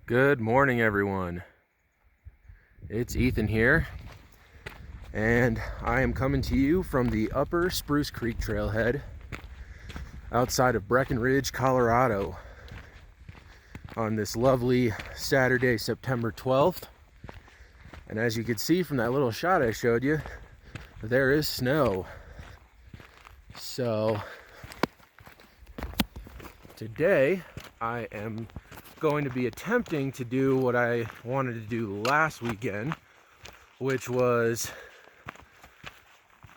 Good morning, everyone. It's Ethan here, and I am coming to you from the upper Spruce Creek trailhead outside of Breckenridge, Colorado on this lovely Saturday, September 12th. And as you can see from that little shot I showed you, there is snow. So today I am going to be attempting to do what I wanted to do last weekend, which was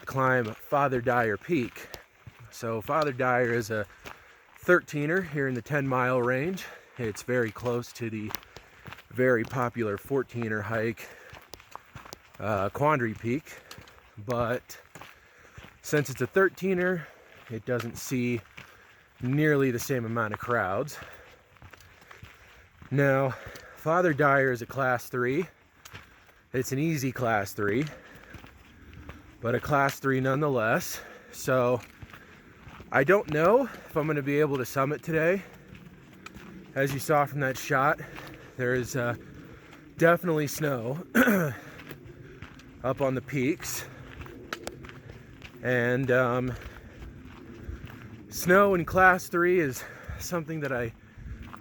climb Father Dyer Peak. So Father Dyer is a 13er here in the 10-mile range. It's very close to the very popular 14er hike, Quandary Peak, but since it's a 13er, it doesn't see nearly the same amount of crowds. Now, Father Dyer is a class 3. It's an easy class 3, but a class 3 nonetheless. So I don't know if I'm going to be able to summit today. As you saw from that shot, there is definitely snow up on the peaks, and snow in class 3 is something that I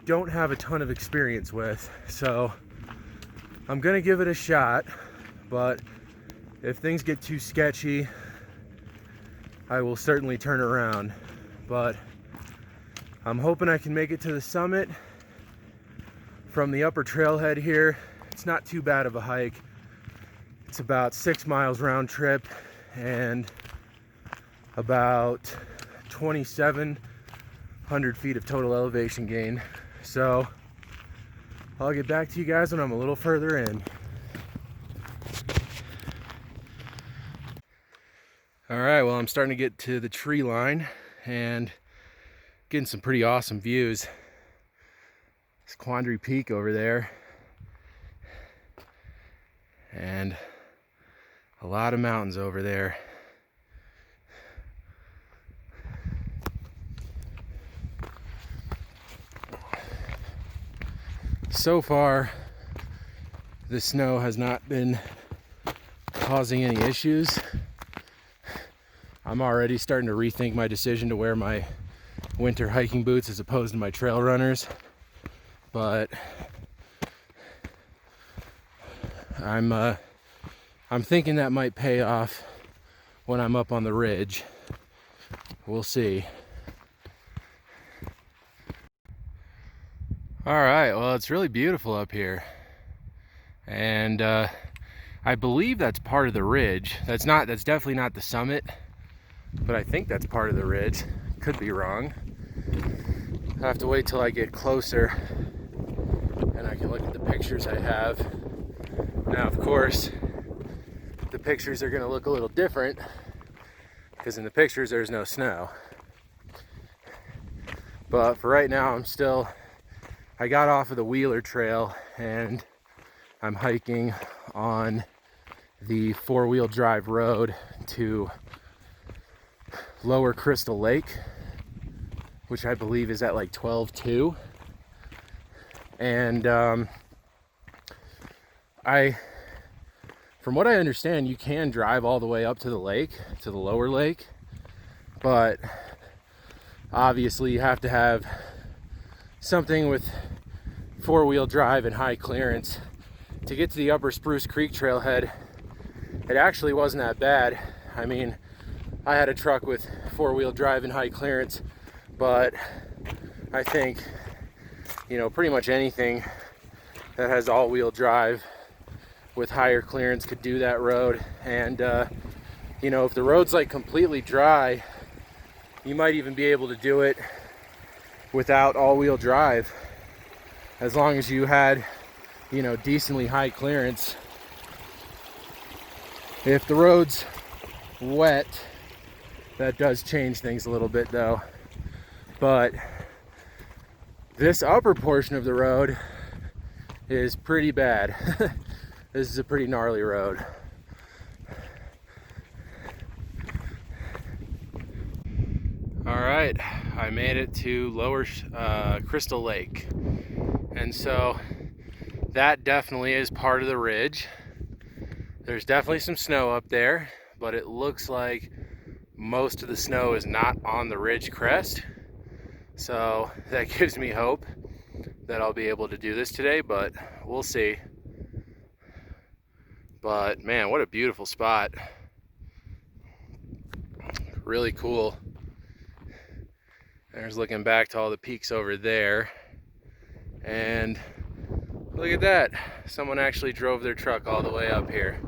don't have a ton of experience with, so I'm gonna give it a shot. But if things get too sketchy, I will certainly turn around. But I'm hoping I can make it to the summit from the upper trailhead here. It's not too bad of a hike. It's about 6 miles round trip and about 2,700 feet of total elevation gain. So I'll get back to you guys when I'm a little further in. All right, well, I'm starting to get to the tree line and getting some pretty awesome views. It's Quandary Peak over there, and a lot of mountains over there. So far, the snow has not been causing any issues. I'm already starting to rethink my decision to wear my winter hiking boots as opposed to my trail runners, but I'm thinking that might pay off when I'm up on the ridge. We'll see. All right, well, it's really beautiful up here, and I believe that's part of the ridge. That's definitely not the summit, but I think that's part of the ridge. Could be wrong. I have to wait till I get closer and I can look at the pictures I have. Now, of course, the pictures are going to look a little different because in the pictures there's no snow. But for right now, I got off of the Wheeler Trail and I'm hiking on the 4-wheel drive road to Lower Crystal Lake, which I believe is at like 12.2. And from what I understand, you can drive all the way up to the lake, to the lower lake, but obviously you have to have something with 4-wheel drive and high clearance. To get to the upper Spruce Creek trailhead, it actually wasn't that bad. I mean, I had a truck with 4-wheel drive and high clearance, but I think, pretty much anything that has all-wheel drive with higher clearance could do that road. And if the road's like completely dry, you might even be able to do it without all-wheel drive, as long as you had, decently high clearance. If the road's wet, that does change things a little bit though. But this upper portion of the road is pretty bad. This is a pretty gnarly road. All right, I made it to Lower Crystal Lake. And so that definitely is part of the ridge. There's definitely some snow up there, but it looks like most of the snow is not on the ridge crest. So that gives me hope that I'll be able to do this today, but we'll see. But man, what a beautiful spot. Really cool. There's looking back to all the peaks over there. And look at that. Someone actually drove their truck all the way up here.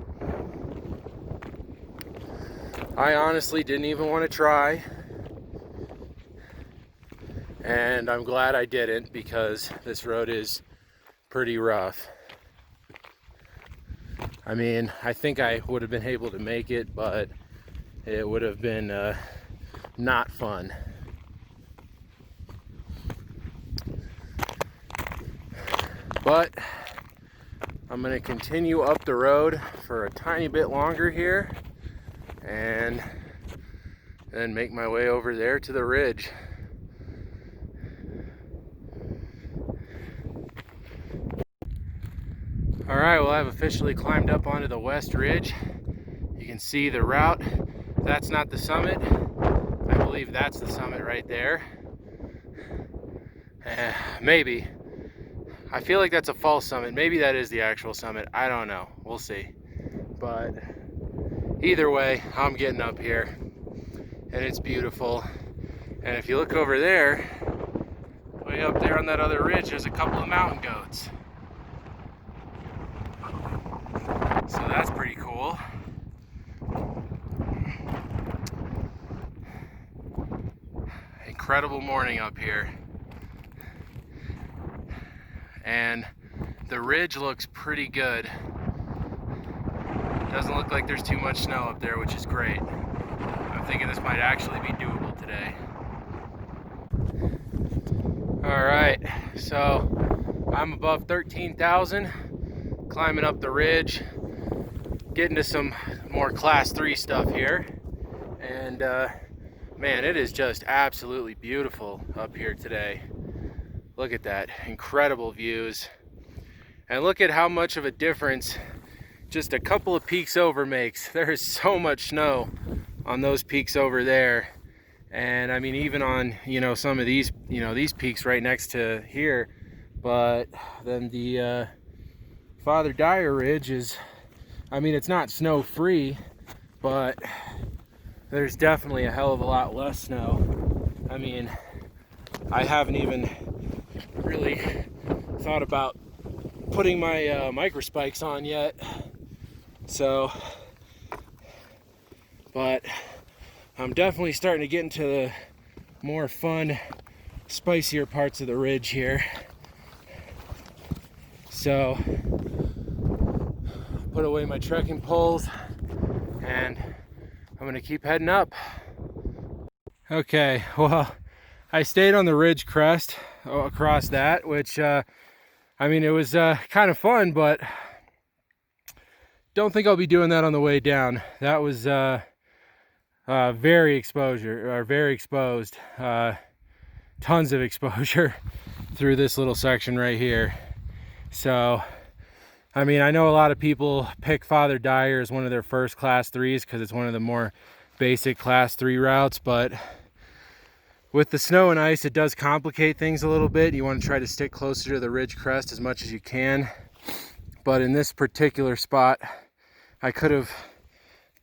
I honestly didn't even want to try. And I'm glad I didn't, because this road is pretty rough. I mean, I think I would have been able to make it, but it would have been not fun. But I'm going to continue up the road for a tiny bit longer here and then make my way over there to the ridge. All right, well, I've officially climbed up onto the west ridge. You can see the route. That's not the summit. I believe that's the summit right there. Maybe. I feel like that's a false summit. Maybe that is the actual summit. I don't know. We'll see. But either way, I'm getting up here and it's beautiful. And if you look over there, way up there on that other ridge, there's a couple of mountain goats. So that's pretty cool. Incredible morning up here. And the ridge looks pretty good. Doesn't look like there's too much snow up there, which is great. I'm thinking this might actually be doable today. All right, so I'm above 13,000, climbing up the ridge, getting to some more class 3 stuff here. And man, it is just absolutely beautiful up here today. Look at that, incredible views. And look at how much of a difference just a couple of peaks over makes. There is so much snow on those peaks over there. And I mean, even on, some of these, these peaks right next to here. But then the Father Dyer Ridge is, I mean, it's not snow free, but there's definitely a hell of a lot less snow. I mean, I haven't even really thought about putting my micro spikes on yet. So, but I'm definitely starting to get into the more fun, spicier parts of the ridge here. So, put away my trekking poles and I'm gonna keep heading up. Okay, well, I stayed on the ridge crest across that, which I mean, it was kind of fun, but don't think I'll be doing that on the way down. That was very exposed, tons of exposure through this little section right here. So, I mean, I know a lot of people pick Father Dyer as one of their first class 3s because it's one of the more basic class 3 routes, but with the snow and ice, it does complicate things a little bit. You want to try to stick closer to the ridge crest as much as you can. But in this particular spot, I could have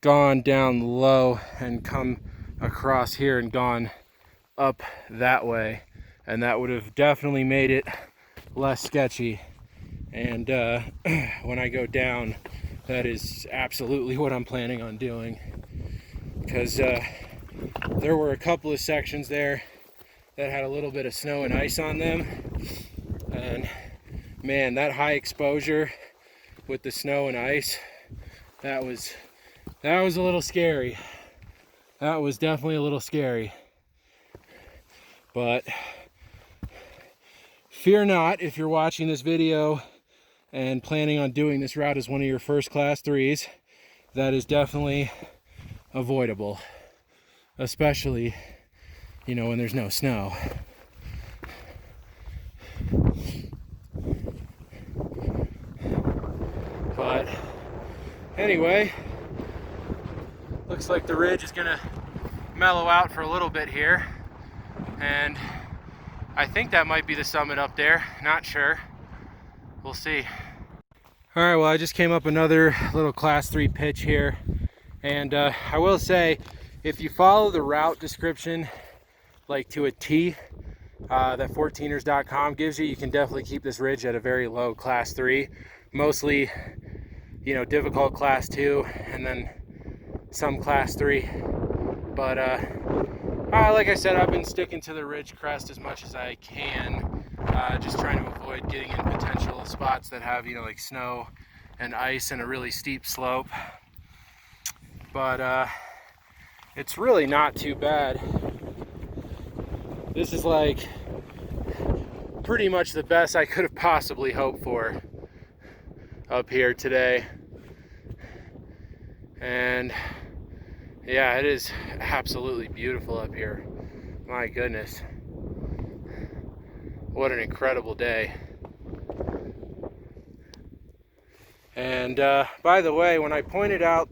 gone down low and come across here and gone up that way. And that would have definitely made it less sketchy. And when I go down, that is absolutely what I'm planning on doing. Because there were a couple of sections there that had a little bit of snow and ice on them. And man, that high exposure with the snow and ice, that was a little scary. That was definitely a little scary. But fear not, if you're watching this video and planning on doing this route as one of your first class 3s, that is definitely avoidable, especially when there's no snow. Anyway, looks like the ridge is gonna mellow out for a little bit here, and I think that might be the summit up there. Not sure. We'll see. All right, well, I just came up another little class 3 pitch here, and I will say, if you follow the route description like to a T that 14ers.com gives you, you can definitely keep this ridge at a very low class 3, mostly, you know, difficult class 2, and then some class 3. But like I said, I've been sticking to the ridge crest as much as I can, just trying to avoid getting in potential spots that have, you know, like snow and ice and a really steep slope. But it's really not too bad. This is like pretty much the best I could have possibly hoped for up here today. And yeah, it is absolutely beautiful up here. My goodness. What an incredible day. And by the way, when I pointed out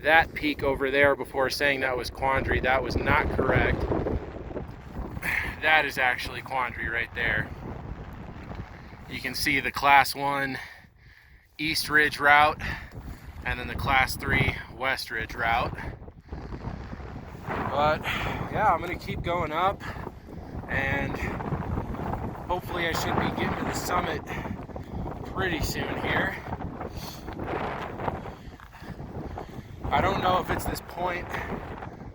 that peak over there before saying that was Quandary, that was not correct. That is actually Quandary right there. You can see the class 1 East Ridge route and then the class 3 West Ridge route. But yeah, I'm gonna keep going up, and hopefully I should be getting to the summit pretty soon here. I don't know if it's this point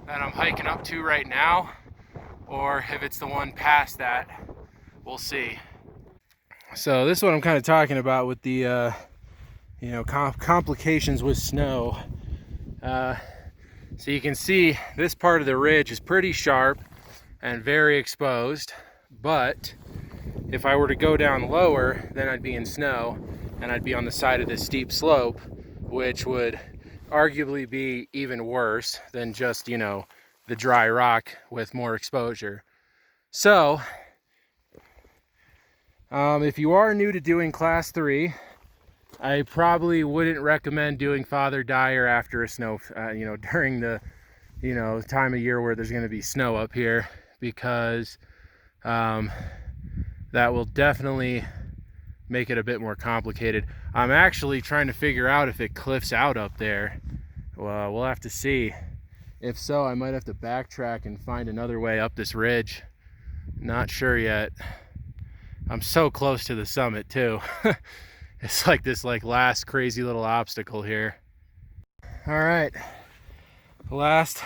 that I'm hiking up to right now, or if it's the one past that. We'll see. So this is what I'm kind of talking about with the you know, complications with snow. So you can see this part of the ridge is pretty sharp and very exposed, but if I were to go down lower, then I'd be in snow and I'd be on the side of this steep slope, which would arguably be even worse than just, you know, the dry rock with more exposure. So if you are new to doing class 3, I probably wouldn't recommend doing Father Dyer after a snow, you know, during the, you know, time of year where there's going to be snow up here, because that will definitely make it a bit more complicated. I'm actually trying to figure out if it cliffs out up there. Well, we'll have to see. If so, I might have to backtrack and find another way up this ridge. Not sure yet. I'm so close to the summit too. It's like this last crazy little obstacle here. All right, last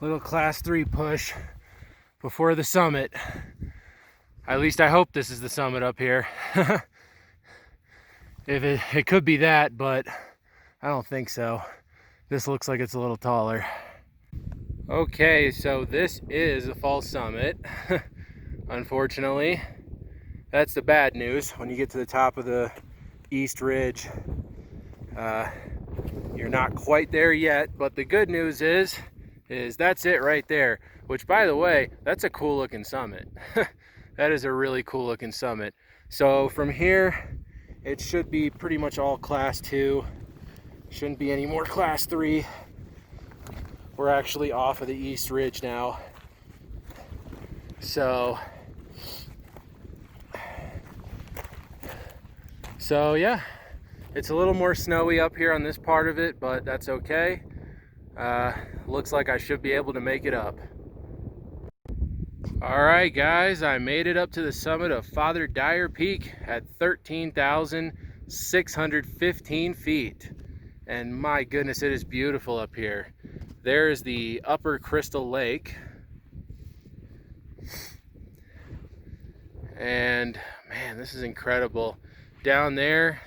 little class 3 push before the summit. At least I hope this is the summit up here. If it could be that, but I don't think so. This looks like it's a little taller. Okay, so this is a false summit. Unfortunately, that's the bad news. When you get to the top of the East Ridge, you're not quite there yet, but the good news is that's it right there, which, by the way, that's a cool looking summit. That is a really cool looking summit. So from here, it should be pretty much all class 2. Shouldn't be any more class 3. We're actually off of the East Ridge now. So yeah, it's a little more snowy up here on this part of it, but that's okay. Looks like I should be able to make it up. All right, guys, I made it up to the summit of Father Dyer Peak at 13,615 feet. And my goodness, it is beautiful up here. There's the upper Crystal Lake. And man, this is incredible. Down there,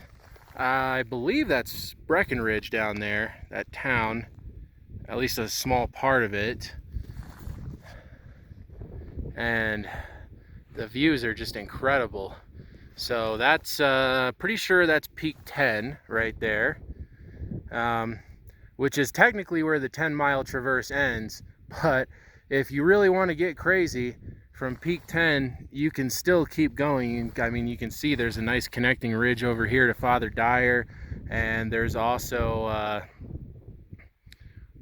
I believe that's Breckenridge down there, that town, at least a small part of it. And the views are just incredible. So that's pretty sure that's peak 10 right there, which is technically where the 10-mile traverse ends. But if you really want to get crazy, from Peak 10, you can still keep going. I mean, you can see there's a nice connecting ridge over here to Father Dyer, and there's also,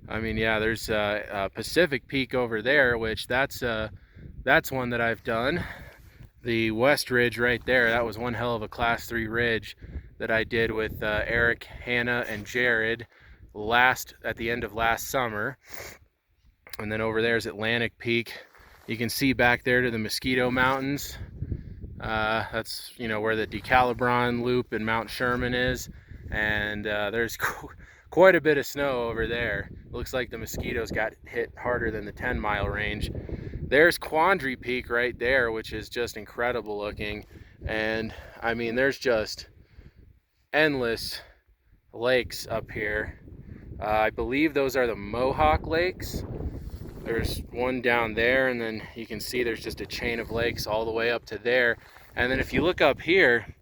I mean, yeah, there's Pacific Peak over there, which that's one that I've done. The West Ridge right there, that was one hell of a Class 3 ridge that I did with Eric, Hannah, and Jared at the end of last summer. And then over there is Atlantic Peak. You can see back there to the Mosquito Mountains. That's, you know, where the Decalibron Loop and Mount Sherman is. And there's quite a bit of snow over there. Looks like the Mosquitoes got hit harder than the 10-mile range. There's Quandary Peak right there, which is just incredible looking. And I mean, there's just endless lakes up here. I believe those are the Mohawk Lakes. There's one down there, and then you can see there's just a chain of lakes all the way up to there. And then if you look up here,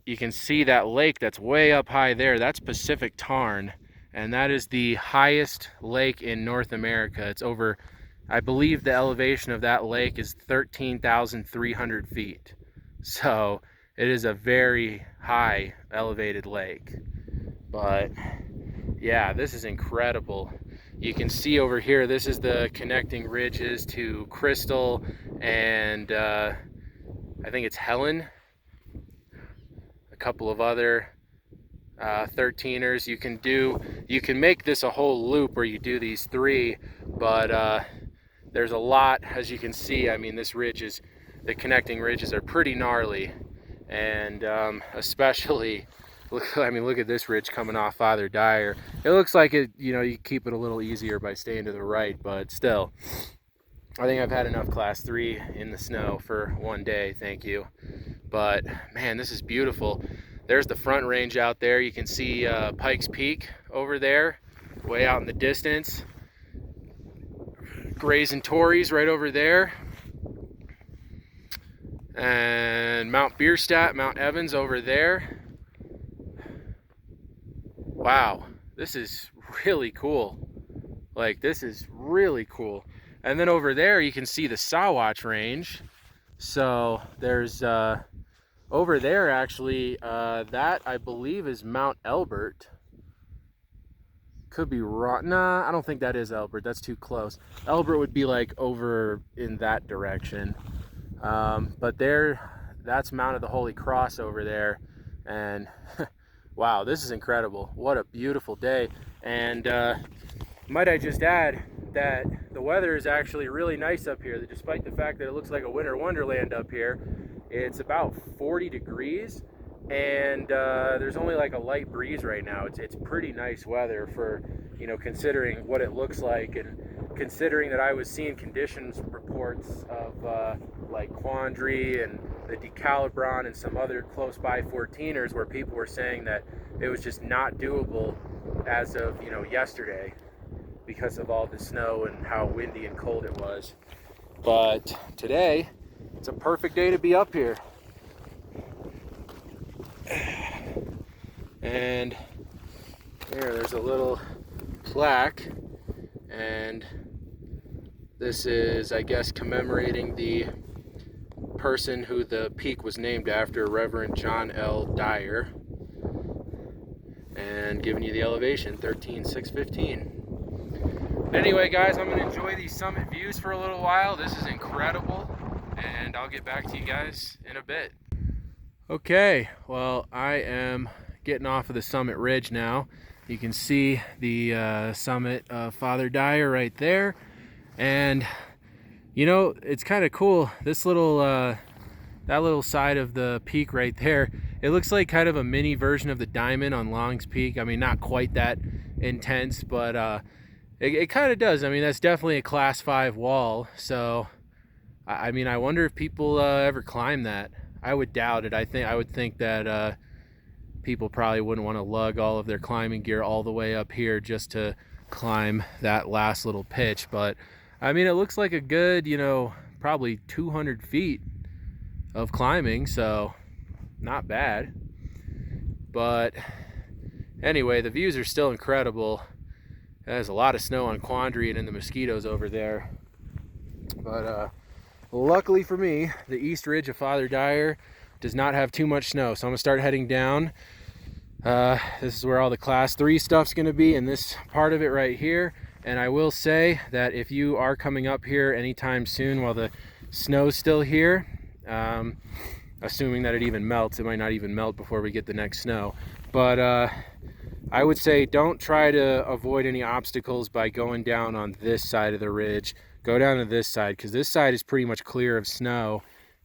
you can see that lake that's way up high there. That's Pacific Tarn, and that is the highest lake in North America. It's over, I believe the elevation of that lake is 13,300 feet. So it is a very high elevated lake. But yeah, this is incredible. You can see over here, this is the connecting ridges to Crystal and I think it's Helen. A couple of other 13ers. You can make this a whole loop where you do these three, but there's a lot, as you can see. I mean, the connecting ridges are pretty gnarly, and especially, look at this ridge coming off Father Dyer. It looks like it, you know, you keep it a little easier by staying to the right, but still, I think I've had enough Class 3 in the snow for one day, thank you. But man, this is beautiful. There's the Front Range out there. You can see Pikes Peak over there, way out in the distance. Grays and Torreys right over there. And Mount Bierstadt, Mount Evans over there. Wow, this is really cool. Like, this is really cool. And then over there you can see the Sawatch Range. So there's over there actually, that I believe is Mount Elbert. Could be wrong. Nah, I don't think that is Elbert. That's too close. Elbert would be like over in that direction. But that's Mount of the Holy Cross over there. And wow, this is incredible. What a beautiful day. And might I just add that the weather is actually really nice up here. Despite the fact that it looks like a winter wonderland up here, it's about 40 degrees, and there's only like a light breeze right now. It's pretty nice weather for, you know, considering what it looks like, and considering that I was seeing conditions reports of like Quandary and the Decalibron and some other close by 14ers where people were saying that it was just not doable as of, you know, yesterday, because of all the snow and how windy and cold it was. But today, it's a perfect day to be up here. And there's a little plaque, and this is, I guess, commemorating the person who the peak was named after, Reverend John L. Dyer, and giving you the elevation, 13,615. Anyway, guys, I'm going to enjoy these summit views for a little while. This is incredible, and I'll get back to you guys in a bit. Okay, well, I am getting off of the summit ridge now. You can see the summit of Father Dyer right there, and you know, it's kind of cool. This little that little side of the peak right there, it looks like kind of a mini version of the diamond on Long's Peak. I mean, not quite that intense, but it kind of does. I mean, that's definitely a Class 5 wall. So, I mean, I wonder if people ever climb that. I would doubt it. I would think that people probably wouldn't want to lug all of their climbing gear all the way up here just to climb that last little pitch. But I mean, it looks like a good, you know, probably 200 feet of climbing, so not bad. But anyway, the views are still incredible. There's a lot of snow on Quandary and in the Mosquitoes over there. But luckily for me, the east ridge of Father Dyer does not have too much snow, so I'm gonna start heading down. This is where all the class 3 stuff's gonna be, in this part of it right here. And I will say that if you are coming up here anytime soon while the snow's still here, assuming that it even melts, it might not even melt before we get the next snow, but I would say don't try to avoid any obstacles by going down on this side of the ridge. Go down to this side, because this side is pretty much clear of snow.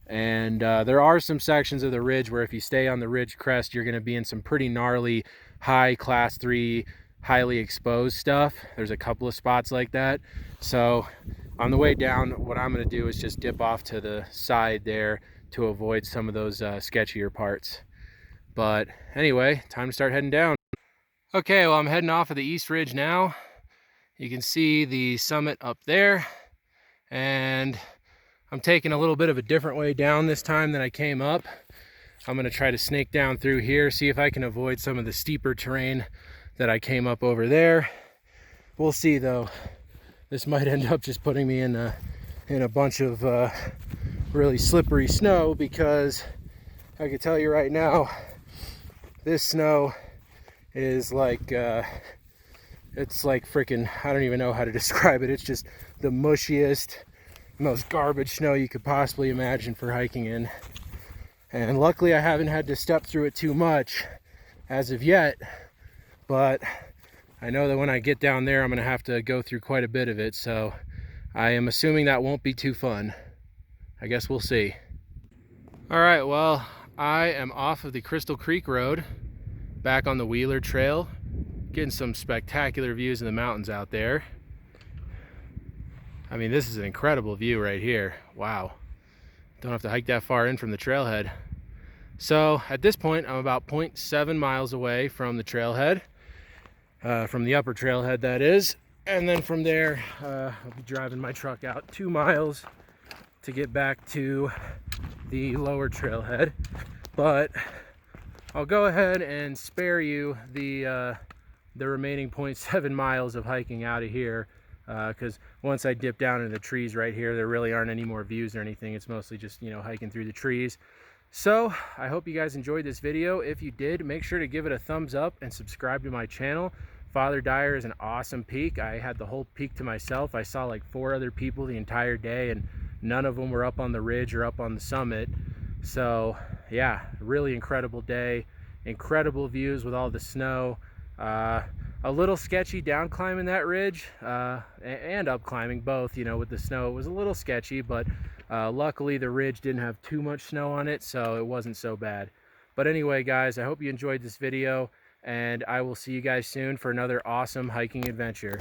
And there are some sections of the ridge where if you stay on the ridge crest, you're going to be in some pretty gnarly high class 3 highly exposed stuff. There's a couple of spots like that. So on the way down, what I'm going to do is just dip off to the side there to avoid some of those sketchier parts. But anyway, time to start heading down. Okay, well, I'm heading off of the east ridge now. You can see the summit up there, and I'm taking a little bit of a different way down this time than I came up. I'm going to try to snake down through here, see if I can avoid some of the steeper terrain that I came up over there. We'll see though. This might end up just putting me in a bunch of really slippery snow, because I can tell you right now, this snow is like, it's like freaking, I don't even know how to describe it. It's just the mushiest, most garbage snow you could possibly imagine for hiking in. And luckily I haven't had to step through it too much as of yet, but I know that when I get down there, I'm gonna have to go through quite a bit of it, so I am assuming that won't be too fun. I guess we'll see. All right, well, I am off of the Crystal Creek Road, back on the Wheeler Trail, getting some spectacular views of the mountains out there. I mean, this is an incredible view right here. Wow. Don't have to hike that far in from the trailhead. So at this point, I'm about 0.7 miles away from the trailhead, from the upper trailhead that is. And then from there, I'll be driving my truck out 2 miles to get back to the lower trailhead. But I'll go ahead and spare you the remaining 0.7 miles of hiking out of here, because once I dip down into the trees right here, there really aren't any more views or anything. It's mostly just, you know, hiking through the trees. So I hope you guys enjoyed this video. If you did, make sure to give it a thumbs up and subscribe to my channel. Father Dyer is an awesome peak. I had the whole peak to myself. I saw like 4 other people the entire day, and none of them were up on the ridge or up on the summit. So yeah, really incredible day, incredible views with all the snow. A little sketchy down climbing that ridge, and up climbing both, you know, with the snow. It was a little sketchy, but luckily the ridge didn't have too much snow on it, so it wasn't so bad. But anyway, guys, I hope you enjoyed this video, and I will see you guys soon for another awesome hiking adventure.